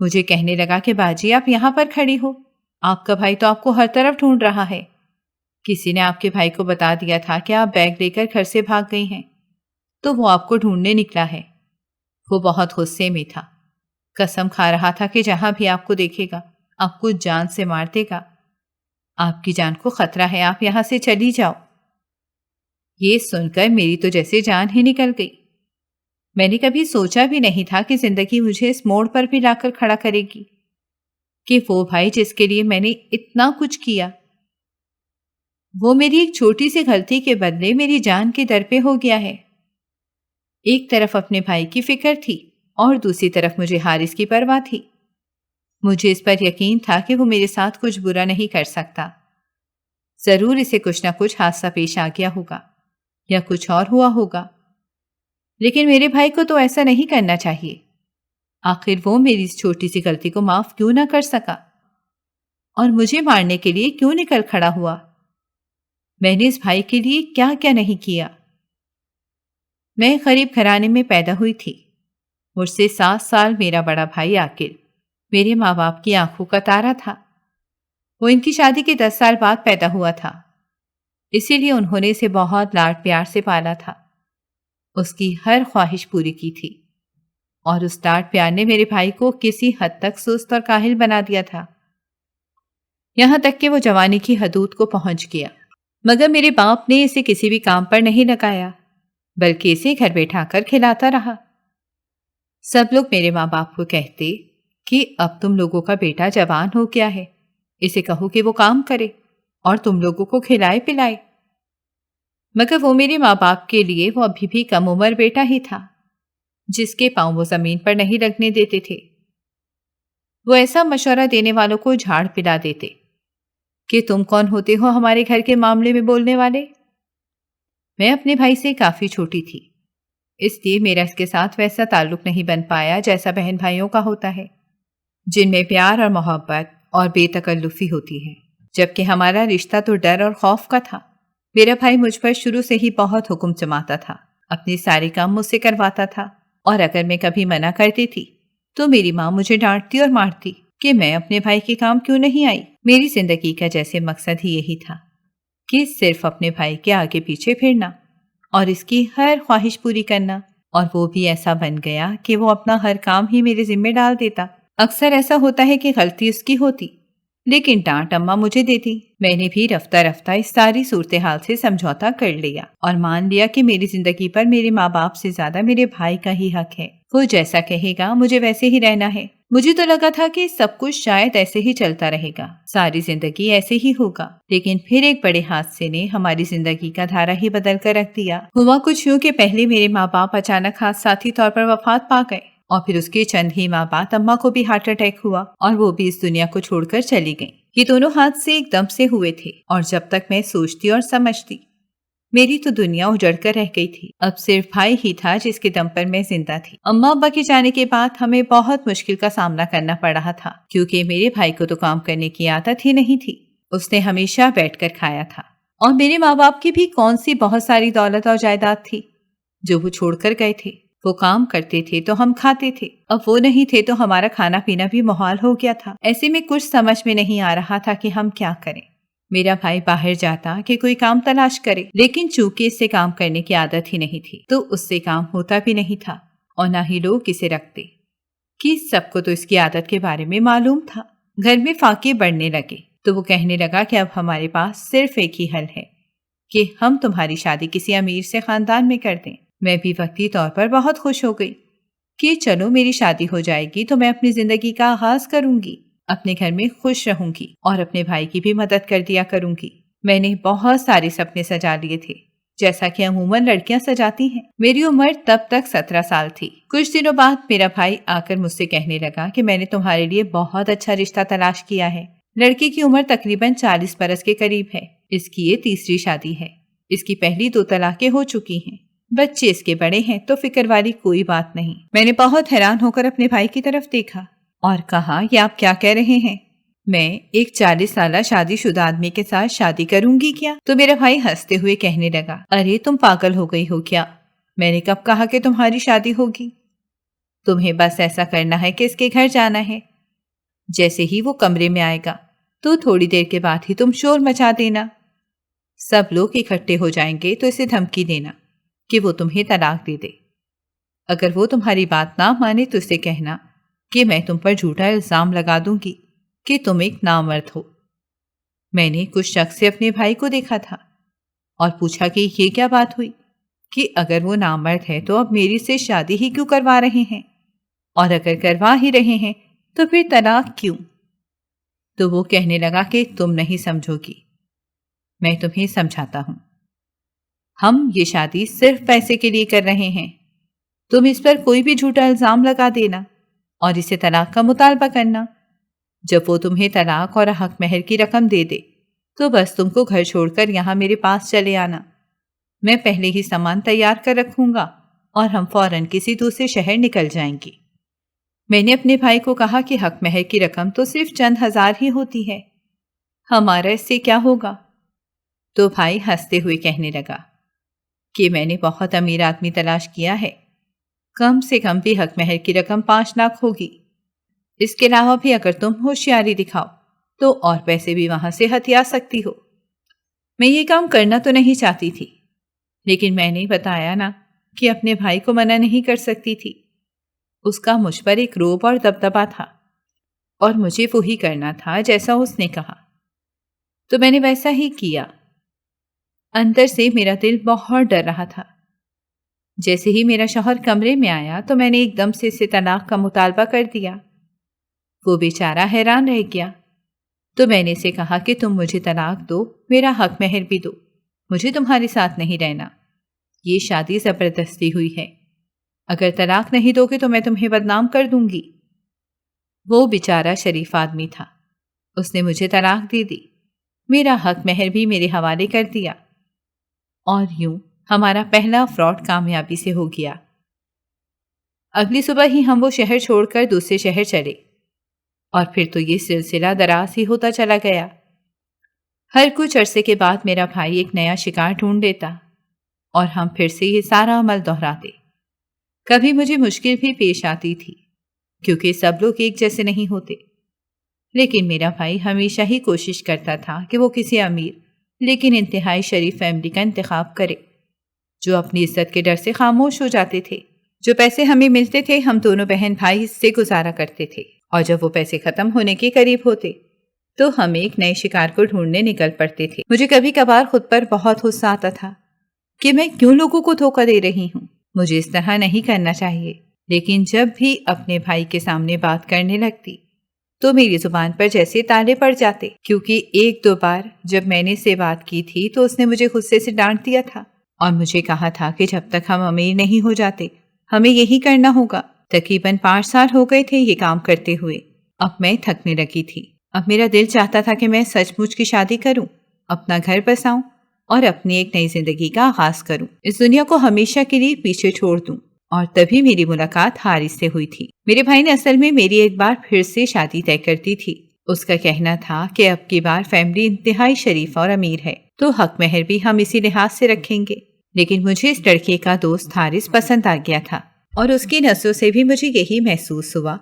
مجھے کہنے لگا کہ باجی آپ یہاں پر کھڑی ہو، آپ کا بھائی تو آپ کو ہر طرف ڈھونڈ رہا ہے۔ کسی نے آپ کے بھائی کو بتا دیا تھا کہ آپ بیگ لے کر گھر سے بھاگ گئی ہیں، تو وہ آپ کو ڈھونڈنے نکلا ہے۔ وہ بہت غصے میں تھا، قسم کھا رہا تھا کہ جہاں بھی آپ کو دیکھے گا آپ کو جان سے مار دے گا۔ آپ کی جان کو خطرہ ہے، آپ یہاں سے چلی جاؤ۔ یہ سن کر میری تو جیسے جان ہی نکل گئی۔ میں نے کبھی سوچا بھی نہیں تھا کہ زندگی مجھے اس موڑ پر بھی لا کر کھڑا کرے گی، کہ وہ بھائی جس کے لیے میں نے اتنا کچھ کیا، وہ میری ایک چھوٹی سی غلطی کے بدلے میری جان کے در پہ ہو گیا ہے۔ ایک طرف اپنے بھائی کی فکر تھی اور دوسری طرف مجھے حارث کی پرواہ تھی۔ مجھے اس پر یقین تھا کہ وہ میرے ساتھ کچھ برا نہیں کر سکتا، ضرور اسے کچھ نہ کچھ حادثہ پیش آ گیا ہوگا یا کچھ اور ہوا ہوگا، لیکن میرے بھائی کو تو ایسا نہیں کرنا چاہیے۔ آخر وہ میری اس چھوٹی سی غلطی کو معاف کیوں نہ کر سکا اور مجھے مارنے کے لیے کیوں نکل کھڑا ہوا؟ میں نے اس بھائی کے لیے کیا کیا نہیں کیا۔ میں غریب گھرانے میں پیدا ہوئی تھی۔ مجھ سے 7 سال میرا بڑا بھائی عاقل میرے ماں باپ کی آنکھوں کا تارا تھا۔ وہ ان کی شادی کے 10 سال بعد پیدا ہوا تھا، اسی لیے انہوں نے اسے بہت لاڈ پیار سے پالا تھا، اس کی ہر خواہش پوری کی تھی، اور اس لاڈ پیار نے میرے بھائی کو کسی حد تک سست اور کاہل بنا دیا تھا، یہاں تک کہ وہ جوانی کی حدود کو پہنچ گیا۔ مگر میرے باپ نے اسے کسی بھی کام پر نہیں لگایا، بلکہ اسے گھر بیٹھا کر کھلاتا رہا۔ سب لوگ میرے ماں باپ کو کہتے کہ اب تم لوگوں کا بیٹا جوان ہو گیا ہے، اسے کہو کہ وہ کام کرے اور تم لوگوں کو کھلائے پلائے۔ مگر وہ میرے ماں باپ کے لیے وہ ابھی بھی کم عمر بیٹا ہی تھا، جس کے پاؤں وہ زمین پر نہیں لگنے دیتے تھے۔ وہ ایسا مشورہ دینے والوں کو جھاڑ پلا دیتے کہ تم کون ہوتے ہو ہمارے گھر کے معاملے میں بولنے والے۔ میں اپنے بھائی سے کافی چھوٹی تھی، اس لیے میرا اس کے ساتھ ویسا تعلق نہیں بن پایا جیسا بہن بھائیوں کا ہوتا ہے، جن میں پیار اور محبت اور بے تکلفی ہوتی ہے، جبکہ ہمارا رشتہ تو ڈر اور خوف کا تھا۔ میرا بھائی مجھ پر شروع سے ہی بہت حکم جماتا تھا، اپنے سارے کام مجھ سے کرواتا تھا، اور اگر میں کبھی منع کرتی تھی تو میری ماں مجھے ڈانٹتی اور مارتی کہ میں اپنے بھائی کے کام کیوں نہیں آئی۔ میری زندگی کا جیسے مقصد ہی یہی تھا کہ صرف اپنے بھائی کے آگے پیچھے پھرنا اور اس کی ہر خواہش پوری کرنا، اور وہ بھی ایسا بن گیا کہ وہ اپنا ہر کام ہی میرے ذمہ ڈال دیتا۔ اکثر ایسا ہوتا ہے کہ غلطی اس کی ہوتی، لیکن ڈانٹ اماں مجھے دیتی۔ میں نے بھی رفتہ رفتہ اس ساری صورتحال سے سمجھوتا کر لیا اور مان لیا کہ میری زندگی پر میرے ماں باپ سے زیادہ میرے بھائی کا ہی حق ہے۔ وہ جیسا کہے گا مجھے ویسے ہی رہنا ہے۔ مجھے تو لگا تھا کہ سب کچھ شاید ایسے ہی چلتا رہے گا، ساری زندگی ایسے ہی ہوگا، لیکن پھر ایک بڑے حادثے نے ہماری زندگی کا دھارا ہی بدل کر رکھ دیا۔ ہوا کچھ یوں کہ پہلے میرے ماں باپ اچانک حادثاتی طور پر وفات پا گئے، اور پھر اس کے چند ہی ماہ بعد اماں کو بھی ہارٹ اٹیک ہوا اور وہ بھی اس دنیا کو چھوڑ کر چلی گئیں۔ یہ دونوں حادثے ایک دم سے ہوئے تھے، اور جب تک میں سوچتی اور سمجھتی میری تو دنیا اجڑ کر رہ گئی تھی۔ اب صرف بھائی ہی تھا جس کے دم پر میں زندہ تھی۔ اماں ابا کے جانے کے بعد ہمیں بہت مشکل کا سامنا کرنا پڑ رہا تھا، کیونکہ میرے بھائی کو تو کام کرنے کی عادت ہی نہیں تھی، اس نے ہمیشہ بیٹھ کر کھایا تھا، اور میرے ماں باپ کی بھی کون سی بہت ساری دولت اور جائیداد تھی جو وہ چھوڑ کر گئے تھے۔ وہ کام کرتے تھے تو ہم کھاتے تھے، اب وہ نہیں تھے تو ہمارا کھانا پینا بھی محال ہو گیا تھا۔ ایسے میں کچھ سمجھ میں نہیں آ رہا تھا کہ ہم کیا کریں۔ میرا بھائی باہر جاتا کہ کوئی کام تلاش کرے، لیکن چونکہ اس سے کام کرنے کی عادت ہی نہیں تھی تو اس سے کام ہوتا بھی نہیں تھا، اور نہ ہی لوگ اسے رکھتے، کہ سب کو تو اس کی عادت کے بارے میں معلوم تھا۔ گھر میں فاقے بڑھنے لگے تو وہ کہنے لگا کہ اب ہمارے پاس صرف ایک ہی حل ہے کہ ہم تمہاری شادی کسی امیر سے خاندان میں کر دیں۔ میں بھی وقتی طور پر بہت خوش ہو گئی کہ چلو میری شادی ہو جائے گی تو میں اپنی زندگی کا آغاز کروں گی، اپنے گھر میں خوش رہوں گی اور اپنے بھائی کی بھی مدد کر دیا کروں گی۔ میں نے بہت سارے سپنے سجا لیے تھے، جیسا کہ عموماً لڑکیاں سجاتی ہیں۔ میری عمر تب تک 17 سال تھی۔ کچھ دنوں بعد میرا بھائی آ کر مجھ سے کہنے لگا کہ میں نے تمہارے لیے بہت اچھا رشتہ تلاش کیا ہے۔ لڑکی کی عمر تقریباً 40 برس کے قریب ہے، اس کی یہ تیسری شادی ہے، اس کی پہلی 2 طلاقیں ہو چکی ہیں، بچے اس کے بڑے ہیں تو فکر والی کوئی بات نہیں۔ میں نے بہت حیران ہو کر اپنے بھائی کی طرف دیکھا اور کہا، یہ آپ کیا کہہ رہے ہیں؟ میں ایک 40 سالہ شادی شدہ آدمی کے ساتھ شادی کروں گی کیا؟ تو میرا بھائی ہنستے ہوئے کہنے لگا، ارے تم پاگل ہو گئی ہو کیا؟ میں نے کب کہا کہ تمہاری شادی ہوگی؟ تمہیں بس ایسا کرنا ہے کہ اس کے گھر جانا ہے۔ جیسے ہی وہ کمرے میں آئے گا تو تھوڑی دیر کے بعد ہی تم شور مچا دینا۔ سب لوگ اکٹھے ہو جائیں گے تو اسے دھمکی دینا کہ وہ تمہیں طلاق دے دے۔ اگر وہ تمہاری بات نہ مانے تو اسے کہنا کہ میں تم پر جھوٹا الزام لگا دوں گی کہ تم ایک نامرد ہو۔ میں نے کچھ شخص سے اپنے بھائی کو دیکھا تھا اور پوچھا کہ یہ کیا بات ہوئی کہ اگر وہ نامرد ہے تو اب میری سے شادی ہی کیوں کروا رہے ہیں، اور اگر کروا ہی رہے ہیں تو پھر طلاق کیوں؟ تو وہ کہنے لگا کہ تم نہیں سمجھو گی، میں تمہیں سمجھاتا ہوں۔ ہم یہ شادی صرف پیسے کے لیے کر رہے ہیں۔ تم اس پر کوئی بھی جھوٹا الزام لگا دینا اور اسے طلاق کا مطالبہ کرنا۔ جب وہ تمہیں طلاق اور حق مہر کی رقم دے دے تو بس تم کو گھر چھوڑ کر یہاں میرے پاس چلے آنا۔ میں پہلے ہی سامان تیار کر رکھوں گا اور ہم فوراً کسی دوسرے شہر نکل جائیں گے۔ میں نے اپنے بھائی کو کہا کہ حق مہر کی رقم تو صرف چند ہزار ہی ہوتی ہے، ہمارا اس سے کیا ہوگا؟ تو بھائی ہنستے ہوئے کہنے لگا کہ میں نے بہت امیر آدمی تلاش کیا ہے، کم سے کم بھی حق مہر کی رقم 5 لاکھ ہوگی۔ اس کے علاوہ بھی اگر تم ہوشیاری دکھاؤ تو اور پیسے بھی وہاں سے ہتھیا سکتی ہو۔ میں یہ کام کرنا تو نہیں چاہتی تھی، لیکن میں نے بتایا نا کہ اپنے بھائی کو منع نہیں کر سکتی تھی۔ اس کا مجھ پر ایک روب اور دبدبا تھا اور مجھے وہی کرنا تھا جیسا اس نے کہا، تو میں نے ویسا ہی کیا۔ اندر سے میرا دل بہت ڈر رہا تھا۔ جیسے ہی میرا شوہر کمرے میں آیا تو میں نے ایک دم سے اسے طلاق کا مطالبہ کر دیا۔ وہ بیچارہ حیران رہ گیا۔ تو میں نے اسے کہا کہ تم مجھے طلاق دو، میرا حق مہر بھی دو، مجھے تمہارے ساتھ نہیں رہنا۔ یہ شادی زبردستی ہوئی ہے، اگر طلاق نہیں دو گے تو میں تمہیں بدنام کر دوں گی۔ وہ بیچارہ شریف آدمی تھا، اس نے مجھے طلاق دے دی، میرا حق مہر بھی میرے حوالے کر دیا، اور یوں ہمارا پہلا فراڈ کامیابی سے ہو گیا۔ اگلی صبح ہی ہم وہ شہر چھوڑ کر دوسرے شہر چلے، اور پھر تو یہ سلسلہ دراز ہی ہوتا چلا گیا۔ ہر کچھ عرصے کے بعد میرا بھائی ایک نیا شکار ڈھونڈ لیتا اور ہم پھر سے یہ سارا عمل دہراتے۔ کبھی مجھے مشکل بھی پیش آتی تھی کیونکہ سب لوگ ایک جیسے نہیں ہوتے، لیکن میرا بھائی ہمیشہ ہی کوشش کرتا تھا کہ وہ کسی امیر لیکن انتہائی شریف فیملی کا انتخاب کرے جو اپنی عزت کے ڈر سے خاموش ہو جاتے تھے۔ جو پیسے ہمیں ملتے تھے ہم دونوں بہن بھائی اس سے گزارا کرتے تھے، اور جب وہ پیسے ختم ہونے کے قریب ہوتے تو ہم ایک نئے شکار کو ڈھونڈنے نکل پڑتے تھے۔ مجھے کبھی کبھار خود پر بہت غصہ آتا تھا کہ میں کیوں لوگوں کو دھوکہ دے رہی ہوں، مجھے اس طرح نہیں کرنا چاہیے، لیکن جب بھی اپنے بھائی کے سامنے بات کرنے لگتی تو میری زبان پر جیسے تالے پڑ جاتے، کیونکہ ایک دو بار جب میں نے اسے بات کی تھی تو اس نے مجھے غصے سے ڈانٹ دیا تھا اور مجھے کہا تھا کہ جب تک ہم امیر نہیں ہو جاتے ہمیں یہی کرنا ہوگا۔ تقریباً 5 سال ہو گئے تھے یہ کام کرتے ہوئے۔ اب میں تھکنے لگی تھی۔ اب میرا دل چاہتا تھا کہ میں سچ مچ کی شادی کروں، اپنا گھر بساؤں اور اپنی ایک نئی زندگی کا آغاز کروں، اس دنیا کو ہمیشہ کے لیے پیچھے چھوڑ دوں۔ اور تبھی میری ملاقات حارث سے ہوئی تھی۔ میرے بھائی نے اصل میں میری ایک بار پھر سے شادی طے کر دی تھی۔ اس کا کہنا تھا کہ اب کی بار فیملی انتہائی شریف اور امیر ہے تو حق مہر بھی ہم اسی لحاظ سے رکھیں گے، لیکن مجھے اس لڑکے کا دوست حارث پسند آ گیا تھا اور اس کی نظروں سے بھی مجھے یہی محسوس ہوا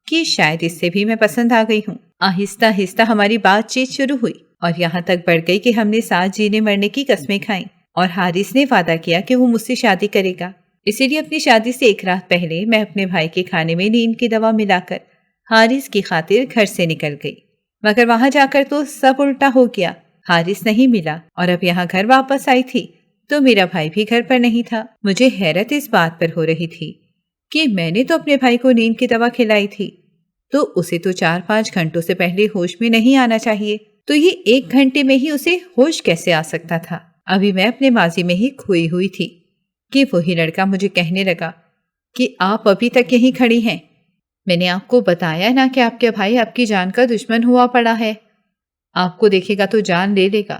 کہ شاید اس سے بھی میں پسند آ گئی ہوں۔ آہستہ آہستہ ہماری بات چیت شروع ہوئی اور یہاں تک بڑھ گئی کہ ہم نے ساتھ جینے مرنے کی قسمیں کھائیں، اور حارث نے وعدہ کیا کہ وہ مجھ سے شادی کرے گا۔ اسی لیے اپنی شادی سے ایک رات پہلے میں اپنے بھائی کے کھانے میں نیند کی دوا ملا کر حارث کی خاطر گھر سے نکل گئی، مگر وہاں جا کر تو سب الٹا ہو گیا۔ حارث نہیں ملا اور اب یہاں گھر واپس آئی تھی تو میرا بھائی بھی گھر پر نہیں تھا۔ مجھے حیرت اس بات پر ہو رہی تھی کہ میں نے تو اپنے بھائی کو نیند کی دوا کھلائی تھی، تو اسے تو 4-5 گھنٹوں سے پہلے ہوش میں نہیں آنا چاہیے، تو یہ 1 گھنٹے میں ہی اسے ہوش کیسے آ سکتا تھا؟ ابھی میں اپنے ماضی میں ہی کھوئی ہوئی تھی کہ وہی لڑکا مجھے کہنے لگا کہ آپ ابھی تک یہیں کھڑی ہیں، میں نے آپ کو بتایا نا کہ آپ کے بھائی آپ کی جان کا دشمن ہوا پڑا ہے، آپ کو دیکھے گا تو جان لے لے گا،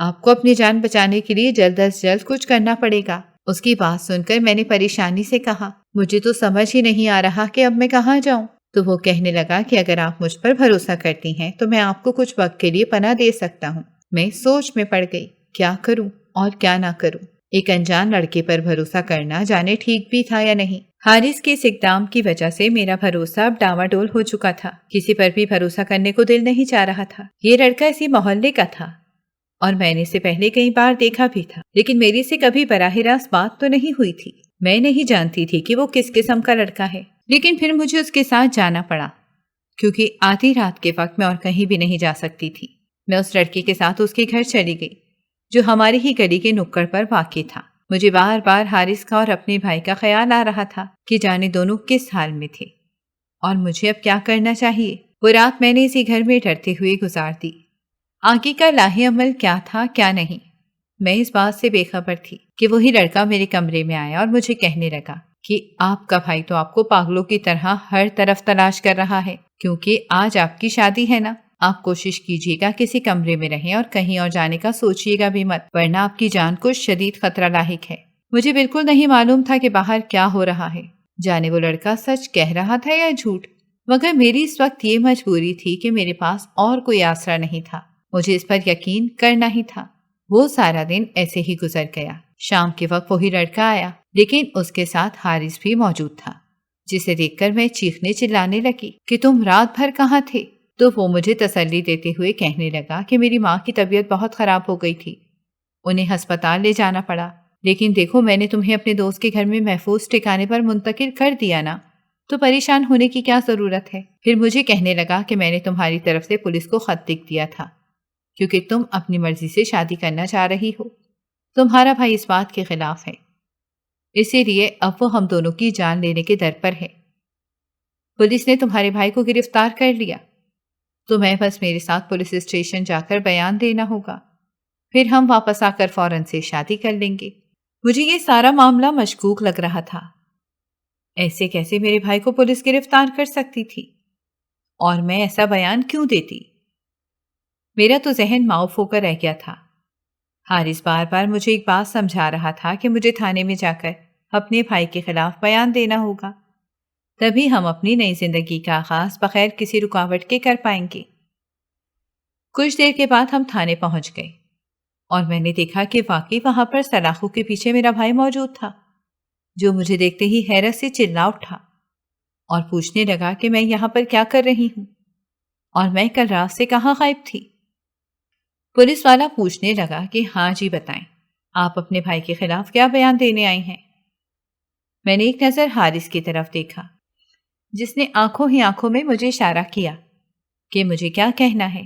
آپ کو اپنی جان بچانے کے لیے جلد از جلد کچھ کرنا پڑے گا۔ اس کی بات سن کر میں نے پریشانی سے کہا، مجھے تو سمجھ ہی نہیں آ رہا کہ اب میں کہاں جاؤں۔ تو وہ کہنے لگا کہ اگر آپ مجھ پر بھروسہ کرتی ہیں تو میں آپ کو کچھ وقت کے لیے پناہ دے سکتا ہوں۔ میں سوچ میں پڑ گئی، کیا کروں اور کیا نہ کروں۔ ایک انجان لڑکے پر بھروسہ کرنا جانے ٹھیک بھی تھا یا نہیں۔ حارث کے اس اقدام کی وجہ سے میرا بھروسہ اب ڈاواڈول ہو چکا تھا۔ کسی پر بھی بھروسہ کرنے کو دل نہیں چاہ رہا تھا۔ یہ لڑکا اسی محلے کا تھا اور میں نے اسے پہلے کئی بار دیکھا بھی تھا، لیکن میری سے کبھی براہ راست بات تو نہیں ہوئی تھی۔ میں نہیں جانتی تھی کہ وہ کس قسم کا لڑکا ہے، لیکن پھر مجھے اس کے ساتھ جانا پڑا کیونکہ آدھی رات کے وقت میں اور کہیں بھی نہیں جا سکتی تھی۔ میں اس لڑکی کے ساتھ اس کے گھر چلی گئی جو ہماری ہی گلی کے نکڑ پر واقع تھا۔ مجھے بار بار حارث کا اور اپنے بھائی کا خیال آ رہا تھا کہ جانے دونوں کس حال میں تھے اور مجھے اب کیا کرنا چاہیے۔ وہ رات میں نے اسی گھر میں ڈرتے ہوئے گزار دی۔ آگے کا لاہے عمل کیا تھا کیا نہیں، میں اس بات سے بے خبر تھی کہ وہی لڑکا میرے کمرے میں آیا اور مجھے کہنے لگا کہ آپ کا بھائی تو آپ کو پاگلوں کی طرح ہر طرف تلاش کر رہا ہے، کیونکہ آج آپ کی شادی ہے نا۔ آپ کوشش کیجیے گا کسی کمرے میں رہیں اور کہیں اور جانے کا سوچیے گا بھی مت، ورنہ آپ کی جان کو شدید خطرہ لاحق ہے۔ مجھے بالکل نہیں معلوم تھا کہ باہر کیا ہو رہا ہے، جانے وہ لڑکا سچ کہہ رہا تھا یا جھوٹ، مگر میری اس وقت یہ مجبوری تھی کہ میرے پاس اور کوئی آسرا نہیں تھا، مجھے اس پر یقین کرنا ہی تھا۔ وہ سارا دن ایسے ہی گزر گیا۔ شام کے وقت وہی لڑکا آیا، لیکن اس کے ساتھ حارث بھی موجود تھا، جسے دیکھ کر میں چیخنے چلانے لگی کہ تم رات بھر کہاں تھے؟ تو وہ مجھے تسلی دیتے ہوئے کہنے لگا کہ میری ماں کی طبیعت بہت خراب ہو گئی تھی، انہیں ہسپتال لے جانا پڑا، لیکن دیکھو میں نے تمہیں اپنے دوست کے گھر میں محفوظ ٹھکانے پر منتقل کر دیا نا، تو پریشان ہونے کی کیا ضرورت ہے؟ پھر مجھے کہنے لگا کہ میں نے تمہاری طرف سے پولیس کو خط لکھ دیا تھا کیونکہ تم اپنی مرضی سے شادی کرنا چاہ رہی ہو، تمہارا بھائی اس بات کے خلاف ہے، اسی لیے اب وہ ہم دونوں کی جان لینے کے در پر ہے۔ پولیس نے تمہارے بھائی کو گرفتار کر لیا، تمہیں بس میرے ساتھ پولیس اسٹیشن جا کر بیان دینا ہوگا، پھر ہم واپس آ کر فوراً سے شادی کر لیں گے۔ مجھے یہ سارا معاملہ مشکوک لگ رہا تھا، ایسے کیسے میرے بھائی کو پولیس گرفتار کر سکتی تھی اور میں ایسا بیان کیوں دیتی؟ میرا تو ذہن معاف ہو کر رہ گیا تھا۔ حارث بار بار مجھے ایک بات سمجھا رہا تھا کہ مجھے تھانے میں جا کر اپنے بھائی کے خلاف بیان دینا ہوگا، تبھی ہم اپنی نئی زندگی کا آغاز بغیر کسی رکاوٹ کے کر پائیں گے۔ کچھ دیر کے بعد ہم تھانے پہنچ گئے اور میں نے دیکھا کہ واقعی وہاں پر سلاخوں کے پیچھے میرا بھائی موجود تھا، جو مجھے دیکھتے ہی حیرت سے چلا اٹھا اور پوچھنے لگا کہ میں یہاں پر کیا کر رہی ہوں اور میں کل رات سے کہاں غائب تھی۔ پولیس والا پوچھنے لگا کہ ہاں جی بتائیں، آپ اپنے بھائی کے خلاف کیا بیان دینے آئی ہیں؟ میں نے ایک نظر حارث کی طرف دیکھا، جس نے آنکھوں ہی آنکھوں میں مجھے اشارہ کیا کہ مجھے کیا کہنا ہے۔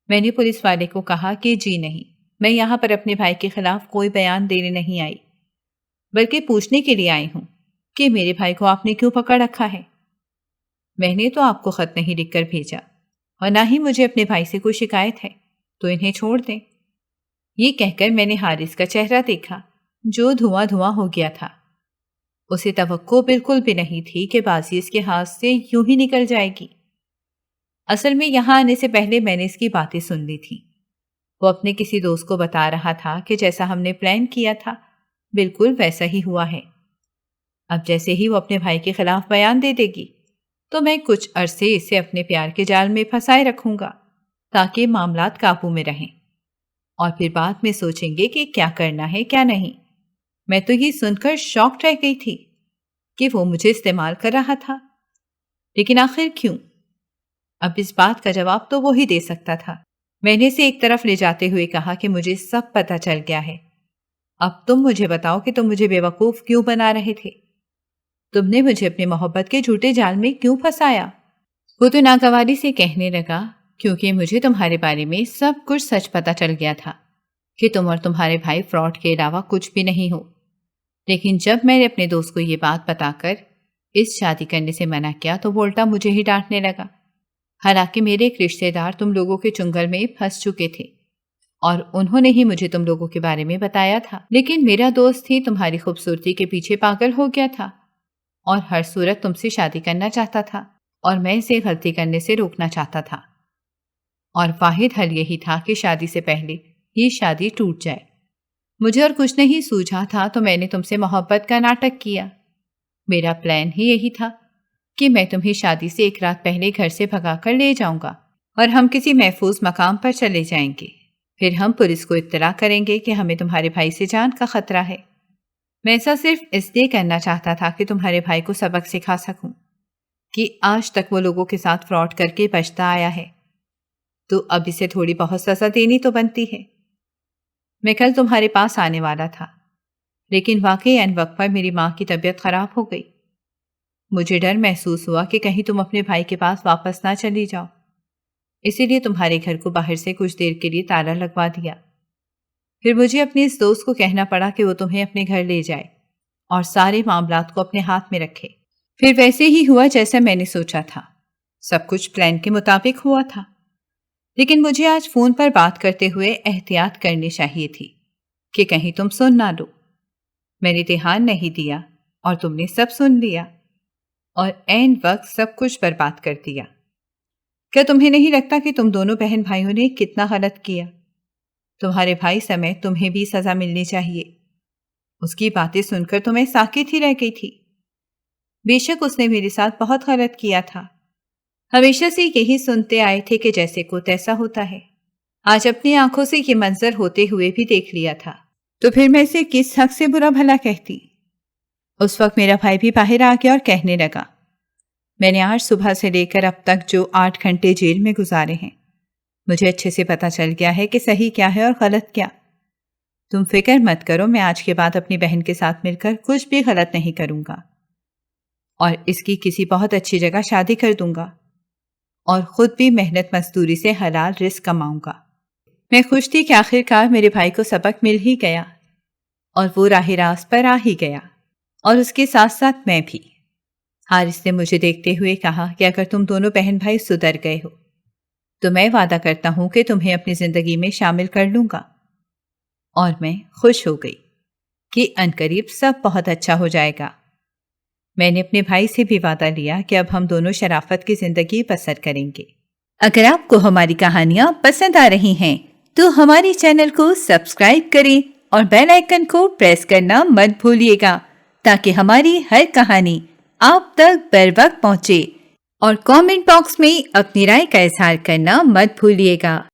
میں نے پولیس والے کو کہا کہ جی نہیں، میں یہاں پر اپنے بھائی کے خلاف کوئی بیان دینے نہیں آئی، بلکہ پوچھنے کے لیے آئی ہوں کہ میرے بھائی کو آپ نے کیوں پکڑ رکھا ہے۔ میں نے تو آپ کو خط نہیں لکھ کر بھیجا اور نہ ہی مجھے اپنے بھائی سے کوئی شکایت ہے، تو انہیں چھوڑ دیں۔ یہ کہہ کر میں نے حارث کا چہرہ دیکھا جو دھواں دھواں ہو گیا تھا۔ اسے توقع بالکل بھی نہیں تھی کہ بازی اس کے ہاتھ سے یوں ہی نکل جائے گی۔ اصل میں یہاں آنے سے پہلے میں نے اس کی باتیں سن لی تھی۔ وہ اپنے کسی دوست کو بتا رہا تھا کہ جیسا ہم نے پلان کیا تھا بالکل ویسا ہی ہوا ہے۔ اب جیسے ہی وہ اپنے بھائی کے خلاف بیان دے دے گی تو میں کچھ عرصے اسے اپنے پیار کے جال میں پھنسائے رکھوں گا تاکہ معاملات قابو میں رہیں، اور پھر بعد میں سوچیں گے کہ کیا کرنا ہے کیا نہیں۔ میں تو یہ سن کر شاکڈ رہ گئی تھی کہ وہ مجھے استعمال کر رہا تھا، لیکن آخر کیوں؟ اب اس بات کا جواب تو وہی دے سکتا تھا۔ میں نے اسے ایک طرف لے جاتے ہوئے کہا کہ مجھے سب پتہ چل گیا ہے، اب تم مجھے بتاؤ کہ تم مجھے بیوقوف کیوں بنا رہے تھے؟ تم نے مجھے اپنے محبت کے جھوٹے جال میں کیوں پھنسایا؟ وہ تو ناگواری سے کہنے لگا کیونکہ مجھے تمہارے بارے میں سب کچھ سچ پتہ چل گیا تھا کہ تم اور تمہارے بھائی فراڈ کے علاوہ کچھ بھی نہیں ہو، لیکن جب میں نے اپنے دوست کو یہ بات بتا کر اس شادی کرنے سے منع کیا تو وہ الٹا مجھے ہی ڈانٹنے لگا، حالانکہ میرے ایک رشتے دار تم لوگوں کے چنگل میں پھنس چکے تھے اور انہوں نے ہی مجھے تم لوگوں کے بارے میں بتایا تھا، لیکن میرا دوست ہی تمہاری خوبصورتی کے پیچھے پاگل ہو گیا تھا اور ہر صورت تم سے شادی کرنا چاہتا تھا اور میں اسے غلطی کرنے سے روکنا چاہتا تھا، اور واحد حل یہی تھا کہ شادی سے پہلے یہ شادی ٹوٹ جائے۔ مجھے اور کچھ نہیں سوجھا تھا تو میں نے تم سے محبت کا ناٹک کیا۔ میرا پلان ہی یہی تھا کہ میں تمہیں شادی سے ایک رات پہلے گھر سے بھگا کر لے جاؤں گا اور ہم کسی محفوظ مقام پر چلے جائیں گے، پھر ہم پولیس کو اطلاع کریں گے کہ ہمیں تمہارے بھائی سے جان کا خطرہ ہے۔ میں ایسا صرف اس لیے کرنا چاہتا تھا کہ تمہارے بھائی کو سبق سکھا سکوں کہ آج تک وہ لوگوں کے ساتھ فراڈ کر کے بچتا آیا ہے، تو اب اسے تھوڑی بہت سزا دینی تو بنتی ہے۔ میں کل تمہارے پاس آنے والا تھا، لیکن واقعی عین وقت پر میری ماں کی طبیعت خراب ہو گئی۔ مجھے ڈر محسوس ہوا کہ کہیں تم اپنے بھائی کے پاس واپس نہ چلی جاؤ، اسی لیے تمہارے گھر کو باہر سے کچھ دیر کے لیے تالا لگوا دیا۔ پھر مجھے اپنے اس دوست کو کہنا پڑا کہ وہ تمہیں اپنے گھر لے جائے اور سارے معاملات کو اپنے ہاتھ میں رکھے۔ پھر ویسے ہی ہوا جیسا میں نے سوچا تھا، سب کچھ پلان کے مطابق ہوا تھا، لیکن مجھے آج فون پر بات کرتے ہوئے احتیاط کرنی چاہیے تھی کہ کہیں تم سن نہ لو۔ میں نے دھیان نہیں دیا اور تم نے سب سن لیا اور عین وقت سب کچھ برباد کر دیا۔ کیا تمہیں نہیں لگتا کہ تم دونوں بہن بھائیوں نے کتنا غلط کیا؟ تمہارے بھائی سمیت تمہیں بھی سزا ملنی چاہیے۔ اس کی باتیں سن کر تو میں ساکت ہی رہ گئی تھی۔ بے شک اس نے میرے ساتھ بہت غلط کیا تھا، ہمیشہ سے یہی سنتے آئے تھے کہ جیسے کو تیسا ہوتا ہے۔ آج اپنی آنکھوں سے یہ منظر ہوتے ہوئے بھی دیکھ لیا تھا، تو پھر میں اسے کس حق سے برا بھلا کہتی؟ اس وقت میرا بھائی بھی باہر آ گیا اور کہنے لگا، میں نے آج صبح سے لے کر اب تک جو 8 گھنٹے جیل میں گزارے ہیں، مجھے اچھے سے پتا چل گیا ہے کہ صحیح کیا ہے اور غلط کیا۔ تم فکر مت کرو، میں آج کے بعد اپنی بہن کے ساتھ مل کر کچھ بھی غلط نہیں کروں گا اور اس کی کسی بہت اچھی جگہ شادی کر دوں گا اور خود بھی محنت مزدوری سے حلال رزق کماؤں گا۔ میں خوش تھی کہ آخر کار میرے بھائی کو سبق مل ہی گیا اور وہ راہ راست پر آ ہی گیا، اور اس کے ساتھ ساتھ میں بھی۔ حارث نے مجھے دیکھتے ہوئے کہا کہ اگر تم دونوں بہن بھائی سدھر گئے ہو تو میں وعدہ کرتا ہوں کہ تمہیں اپنی زندگی میں شامل کر لوں گا، اور میں خوش ہو گئی کہ عنقریب سب بہت اچھا ہو جائے گا۔ میں نے اپنے بھائی سے بھی وعدہ لیا کہ اب ہم دونوں شرافت کی زندگی بسر کریں گے۔ اگر آپ کو ہماری کہانیاں پسند آ رہی ہیں تو ہماری چینل کو سبسکرائب کریں اور بیل آئیکن کو پریس کرنا مت بھولیے گا تاکہ ہماری ہر کہانی آپ تک بر وقت پہنچے، اور کامنٹ باکس میں اپنی رائے کا اظہار کرنا مت بھولیے گا۔